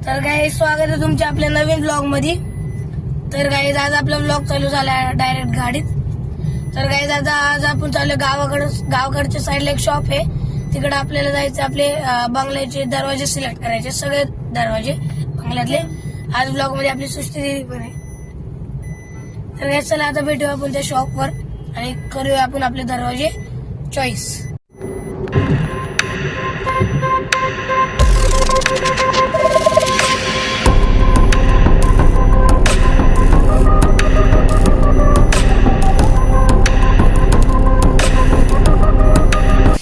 तर गाईज स्वागत आहे तुमच्या आपल्या नवीन ब्लॉग मध्ये। तर गाईज आज आपला ब्लॉग चालू झाला डायरेक्ट गाडीत। तर गाईज आज आपण चाललो गावाकडच्या साईडला एक शॉप आहे, तिकडे आपल्याला जायचं। आपले बंगल्याचे दरवाजे सिलेक्ट करायचे, सगळे दरवाजे बंगल्यातले। आज ब्लॉग मध्ये आपली सृष्टी दिदी पण आहे। तर गाईज चला आता भेटूया आपण त्या शॉपवर आणि करूया आपण आपले दरवाजे चॉईस।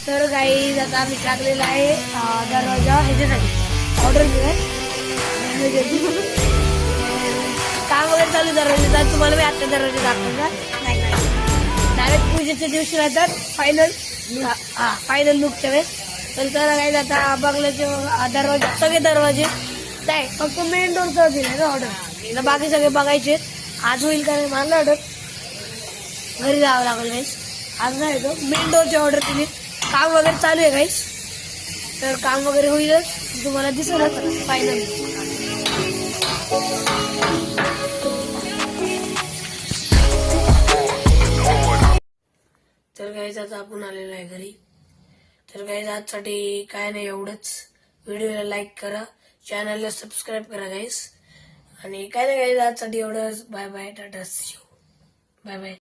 तर गाईज आता आम्ही टाकलेला आहे दरवाजा ह्याच्यासाठी ऑर्डर दिलाय काम वगैरे चालू दरवाजा। तुम्हाला मी आता दरवाजा दाखवणार नाही, डायरेक्ट पूजेच्या दिवशी राहतात फायनल लुकच्या वेळेस। तर गाईज आता बंगल्याचे दरवाजे सगळे दरवाजे नाही, फक्त मेन डोरचा दिलाय ना ऑर्डर, बाकी सगळे बघायचे। आज होईल का नाही मानलं ऑर्डर, घरी जावं लागेल गाईज। आज नाही तो मेन डोरची ऑर्डर दिली, काम वगैरे चालू आहे गाईज। तर काम वगैरे होईलच, तुम्हाला दिसेलच फायनल। तर गाईज आता आपण आलेलो आहे घरी। तर गाईज आजसाठी काय नाही, एवढंच। व्हिडिओला लाईक करा, चॅनलला सबस्क्राईब करा गाईज। आणि काय नाही गाईज आजसाठी एवढंच। Bye bye, tata, bye bye.